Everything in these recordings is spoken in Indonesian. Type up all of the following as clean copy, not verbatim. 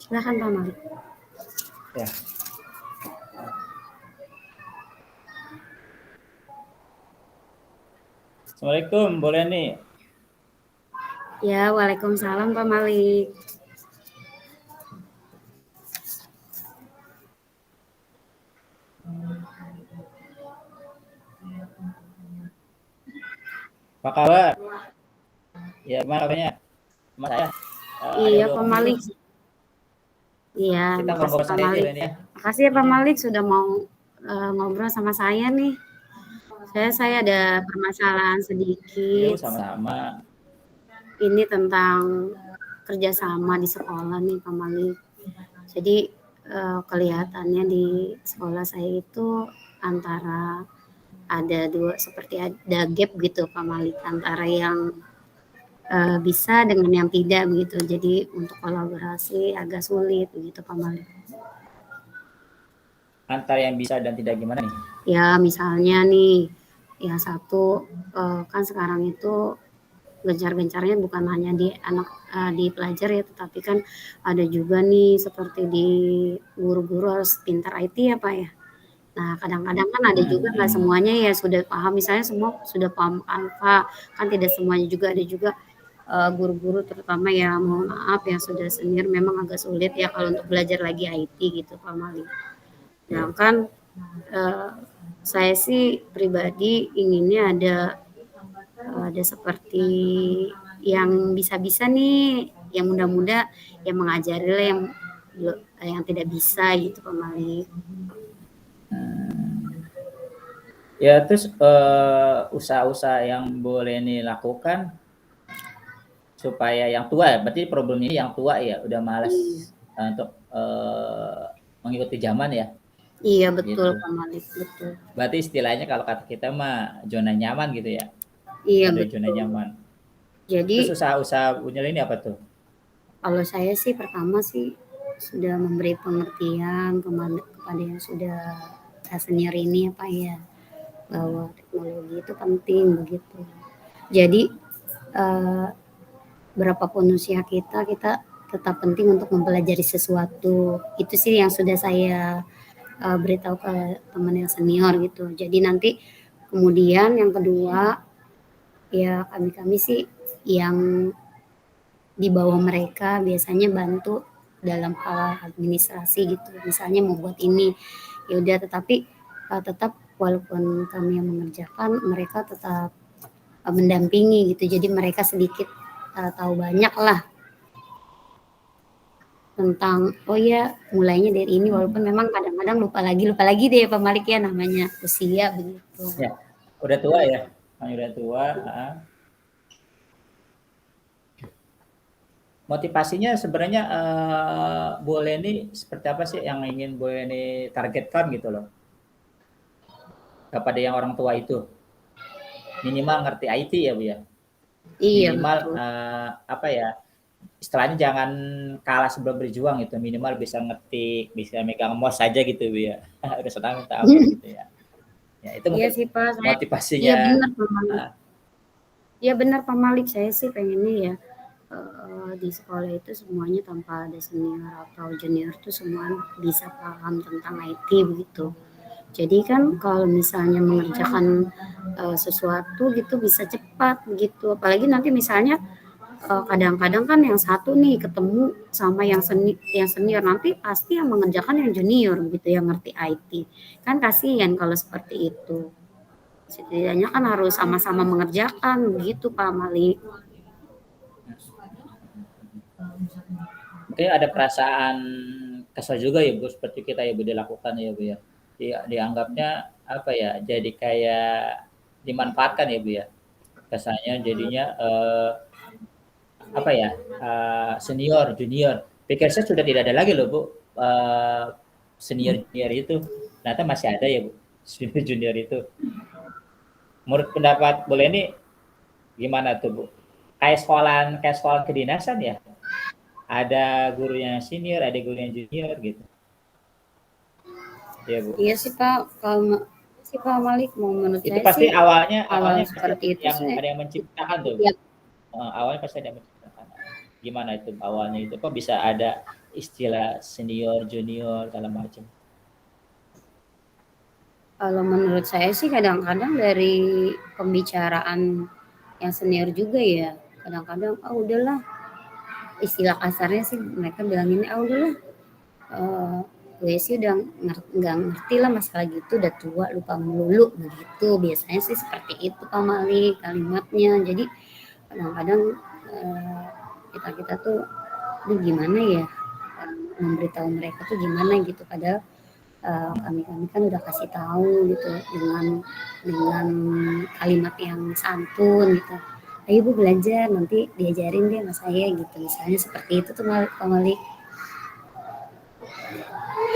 Silakan Pak Malik. Ya. Assalamualaikum, boleh nih. Ya, Waalaikumsalam Pak Malik. Apa kabar? Ya, gimana kabarnya? Sama saya. Ada Iya udah Pak waktu nih. Malik. Iya, Kita makasih ngobrol Pak santai aja Malik. ini ya. Makasih ya Pak Malik sudah mau ngobrol sama saya nih. Saya ada permasalahan Yuk, sedikit. sama-sama. Ini tentang kerjasama di sekolah nih Pak Malik. Jadi kelihatannya di sekolah saya itu antara ada dua seperti ada gap gitu Pak Malik antara yang bisa dengan yang tidak begitu. Jadi untuk kolaborasi agak sulit begitu Pak Malik. Antara yang bisa dan tidak gimana nih? Ya misalnya nih, yang satu kan sekarang itu gencar-gencarnya bukan hanya di anak di pelajar ya, tetapi kan ada juga nih seperti di guru-guru harus pintar IT ya Pak ya. Nah kadang-kadang kan ada juga nggak semuanya ya sudah paham, misalnya semua sudah paham Canva, kan tidak semuanya juga, ada juga guru-guru terutama yang mohon maaf yang sudah senior memang agak sulit ya kalau untuk belajar lagi IT gitu Pak Mali. Sedangkan eh, saya sih pribadi inginnya ada seperti yang bisa-bisa nih, yang muda-muda yang mengajari lah yang tidak bisa gitu Pak Malik. Ya, terus usaha-usaha yang boleh nih lakukan supaya yang tua, berarti problem ini yang tua ya, udah malas Iya, untuk mengikuti zaman ya, iya betul gitu. Pak Malik, betul. Berarti istilahnya kalau kata kita mah zona nyaman gitu ya, Iya ada zona betul. nyaman. Terus Jadi usaha-usaha punya ini apa tuh? kalau saya sih pertama sih sudah memberi pengertian kepada yang sudah senior ini ya Pak ya, bahwa teknologi itu penting begitu. Jadi eh, berapapun usia kita tetap penting untuk mempelajari sesuatu. Itu sih yang sudah saya beritahu ke teman yang senior gitu. Jadi nanti kemudian yang kedua ya kami-kami sih yang di bawah mereka biasanya bantu dalam hal administrasi gitu. Misalnya mau buat ini, ya udah tetapi tetap walaupun kami yang mengerjakan, mereka tetap mendampingi gitu. Jadi mereka sedikit tahu banyak lah tentang oh ya mulainya dari ini walaupun memang kadang-kadang lupa lagi deh Pak Malik ya namanya usia begitu. Ya, udah tua ya, udah tua. Motivasinya sebenarnya boleh nih seperti apa sih yang ingin boleh nih targetkan gitu loh kepada yang orang tua itu, minimal ngerti IT ya Bu ya, Iya minimal betul. apa ya, istilahnya jangan kalah sebelum berjuang gitu, minimal bisa ngetik, bisa megang mouse saja gitu Bu ya. Udah senang minta ampun gitu ya. Ya itu Iya mungkin sih Pak, saya iya motivasinya. benar Pak Malik. Uh, Iya benar Pak Malik, saya sih pengennya ya di sekolah itu semuanya tanpa ada senior atau junior tuh semua bisa paham tentang IT begitu. Jadi kan kalau misalnya mengerjakan sesuatu gitu bisa cepat gitu. Apalagi nanti misalnya kadang-kadang kan yang satu nih ketemu sama yang senior nanti pasti yang mengerjakan yang junior gitu yang ngerti IT. Kan kasihan kalau seperti itu. Setidaknya kan harus sama-sama mengerjakan begitu Pak Malik. Mungkin ada perasaan kesal juga ya Bu, seperti kita ya Bu dilakukan ya Bu ya. Dianggapnya apa ya, jadi kayak dimanfaatkan ya Bu ya. Kesannya jadinya apa ya, senior, junior. Pikir saya sudah tidak ada lagi loh Bu, senior junior itu. Ternyata masih ada ya Bu, senior junior itu. Menurut pendapat boleh ini gimana tuh Bu? Kayak sekolah kedinasan ya. Ada gurunya senior, ada gurunya junior gitu. Ya Bu. Iya sih Pak, kalau sih Pak Malik mau menurut Itu saya pasti sih awalnya kalau awalnya pasti seperti itu yang sih ada yang menciptakan tuh Bu. ya Awalnya pasti ada yang menciptakan. gimana itu awalnya itu kok bisa ada istilah senior, junior, segala macam? Kalau menurut saya sih kadang-kadang dari pembicaraan yang senior juga ya, kadang-kadang, "Ah, udahlah," istilah kasarnya sih mereka bilang ini, "Ah, udahlah, gue sih udah nggak ngerti lah masalah gitu, udah tua lupa melulu," begitu. Biasanya sih seperti itu Kak Malik kalimatnya. Jadi kadang-kadang kita-kita tuh, aduh gimana ya memberitahu mereka tuh gimana gitu. Padahal kami-kami kan udah kasih tahu gitu dengan kalimat yang santun gitu. Ayo Bu belajar, nanti diajarin deh sama saya gitu. Misalnya seperti itu tuh Kak Malik.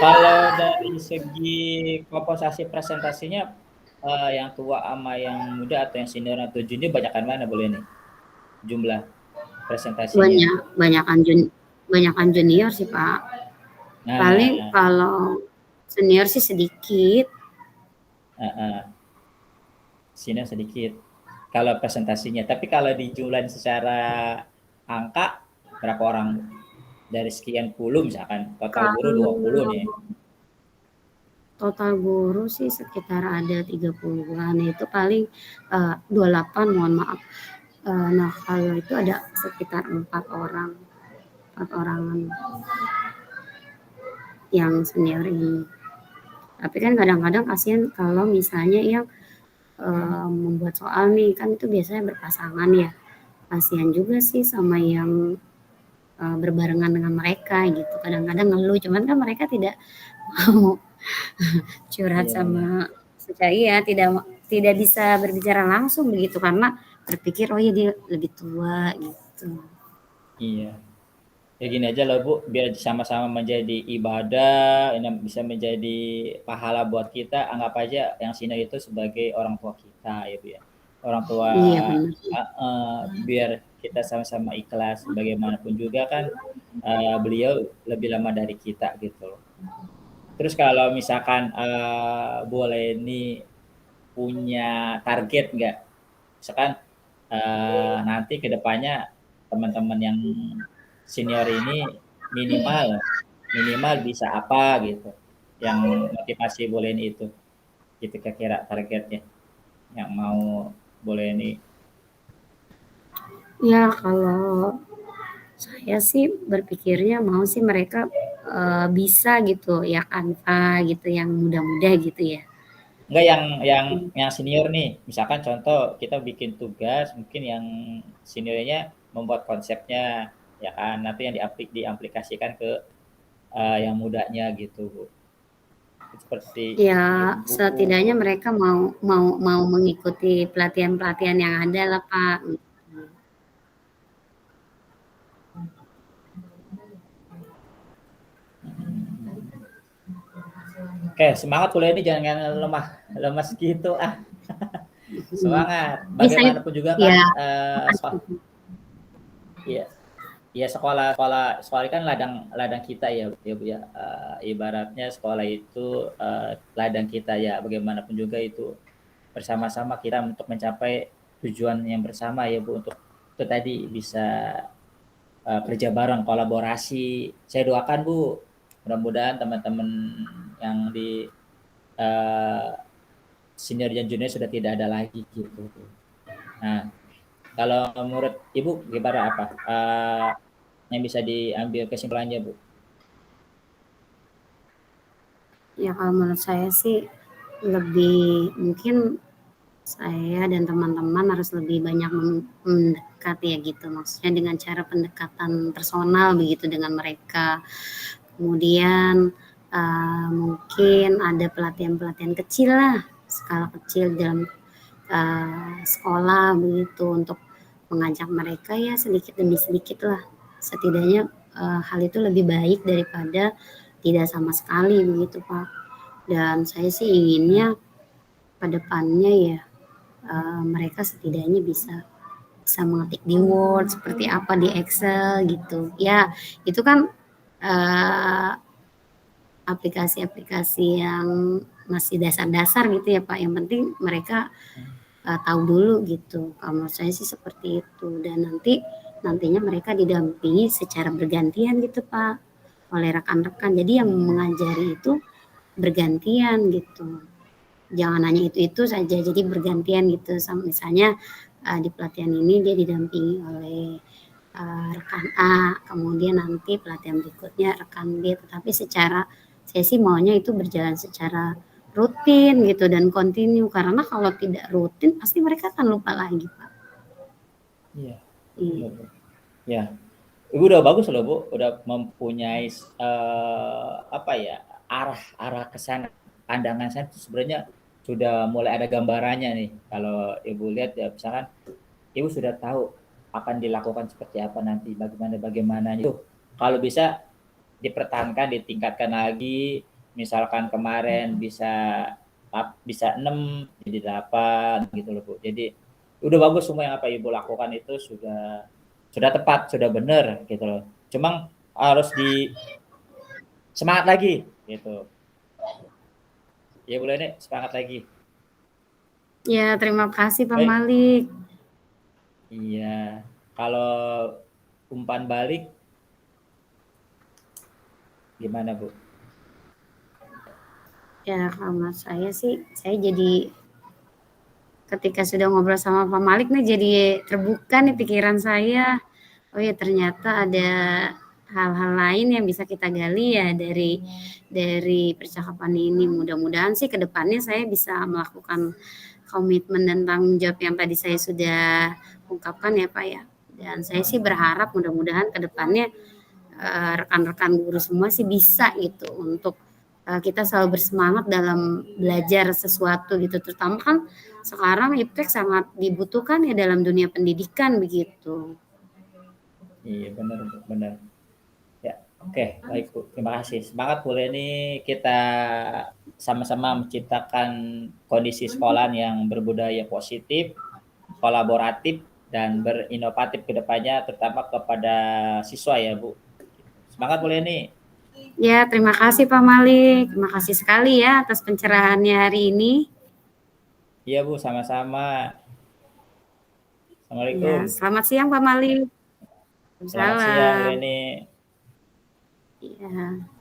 Kalau dari segi komposisi presentasinya, yang tua sama yang muda atau yang senior atau junior banyakan mana boleh nih, jumlah presentasinya? Banyak banyakan junior sih Pak. Paling Nah, kalau senior sih sedikit. heeh, senior sedikit kalau presentasinya. Tapi kalau dijumlahin secara angka, berapa orang? Dari sekian puluh misalkan, total guru 20 Kalau nih. total guru sih sekitar ada 30-an, itu paling 28 mohon maaf. Nah kalau itu ada sekitar 4 orangan yang senior ini. Tapi kan kadang-kadang kasihan kalau misalnya yang membuat soal nih, kan itu biasanya berpasangan ya. Kasihan juga sih sama yang berbarengan dengan mereka gitu. Kadang-kadang ngeluh, cuman kan mereka tidak mau curhat Iya, iya. sama saya, tidak bisa berbicara langsung begitu karena berpikir oh ya dia lebih tua gitu. Iya. Ya gini aja lah Bu, biar sama-sama menjadi ibadah, ini bisa menjadi pahala buat kita, anggap aja yang senior itu sebagai orang tua kita ya Bu ya. Orang tua, Iya benar. biar kita sama-sama ikhlas, bagaimanapun juga kan beliau lebih lama dari kita gitu loh. Terus kalau misalkan boleh nih punya target nggak? Misalkan nanti ke depannya teman-teman yang senior ini minimal minimal bisa apa gitu, yang motivasi boleh ini itu, gitu kira-kira targetnya yang mau boleh ini. Ya kalau saya sih berpikirnya mau sih mereka bisa gitu ya Canva gitu yang muda-muda gitu ya. Enggak, yang senior nih, misalkan contoh kita bikin tugas, mungkin yang seniornya membuat konsepnya, ya kan, nanti yang diaplikasikan ke yang mudanya gitu Bu. Seperti Ya buku. setidaknya mereka mau mau mau mengikuti pelatihan-pelatihan yang ada lah Pak. Oke, semangat kuliah ini, jangan lemah lemas gitu ah. Semangat. Ini saya Bagaimanapun juga kan ya makasih. iya, iya, sekolah sekolah sekolah ini kan ladang ladang kita ya, ya Bu ya. Ibaratnya sekolah itu ladang kita ya. Bagaimanapun juga itu bersama-sama kita untuk mencapai tujuan yang bersama ya Bu, untuk itu tadi bisa kerja bareng, kolaborasi. Saya doakan Bu, mudah-mudahan teman-teman yang di eh, senior dan junior sudah tidak ada lagi gitu. Nah, kalau menurut Ibu gimana, apa yang bisa diambil kesimpulannya Bu? Ya kalau menurut saya sih lebih mungkin saya dan teman-teman harus lebih banyak mendekat ya gitu, maksudnya dengan cara pendekatan personal begitu dengan mereka. Kemudian mungkin ada pelatihan-pelatihan kecil lah, skala kecil dalam sekolah begitu untuk mengajak mereka ya sedikit demi sedikit lah. Setidaknya hal itu lebih baik daripada tidak sama sekali begitu Pak. Dan saya sih inginnya ke depannya ya mereka setidaknya bisa mengetik di Word seperti apa di Excel gitu. Ya, itu kan uh, aplikasi-aplikasi yang masih dasar-dasar gitu ya Pak. Yang penting mereka tahu dulu gitu. Kalau menurut saya sih seperti itu. Dan nanti nantinya mereka didampingi secara bergantian gitu Pak, oleh rekan-rekan. Jadi yang mengajari itu bergantian gitu. Jangan hanya itu-itu saja, jadi bergantian gitu. Misalnya di pelatihan ini dia didampingi oleh rekan A, kemudian nanti pelatihan berikutnya rekan B. Tetapi saya sih maunya itu berjalan secara rutin gitu dan kontinu, karena kalau tidak rutin pasti mereka akan lupa lagi Pak. Iya, Iya. benar, Bu. Ya, Ibu udah bagus loh Bu, udah mempunyai apa ya, arah ke sana. Pandangan saya tuh sebenarnya sudah mulai ada gambarannya nih. Kalau Ibu lihat ya, misalkan Ibu sudah tahu akan dilakukan seperti apa nanti, bagaimana itu. Kalau bisa dipertahankan, ditingkatkan lagi. Misalkan kemarin bisa 6 jadi 8 gitu loh Bu. Jadi udah bagus, semua yang apa Ibu lakukan itu sudah tepat, sudah benar gitu loh. Cuma harus di semangat lagi gitu. Ya boleh nih, semangat lagi. Ya, terima kasih Pak Baik. Malik. Iya. Kalau umpan balik gimana Bu? Ya, kalau saya sih, saya jadi ketika sudah ngobrol sama Pak Malik nih jadi terbuka nih pikiran saya. Oh ya, ternyata ada hal-hal lain yang bisa kita gali ya dari percakapan ini. Mudah-mudahan sih ke depannya saya bisa melakukan komitmen dan tanggung jawab yang tadi saya sudah ungkapkan ya Pak ya. Dan saya sih berharap mudah-mudahan ke depannya rekan-rekan guru semua sih bisa gitu untuk kita selalu bersemangat dalam belajar sesuatu gitu, terutama kan sekarang iptek sangat dibutuhkan ya dalam dunia pendidikan begitu. Iya benar Bu, benar. Ya, oke, baik Bu. Terima kasih. Semangat Bu Leni, kita sama-sama menciptakan kondisi sekolah yang berbudaya positif, kolaboratif, dan berinovatif ke depannya, terutama kepada siswa ya Bu. Semangat Bu Leni. Ya, terima kasih Pak Malik. Terima kasih sekali ya atas pencerahannya hari ini. Iya Bu, sama-sama. Ya, Assalamualaikum. selamat siang Pak Malik. Selamat siang Bu Salam. Leni. Ya.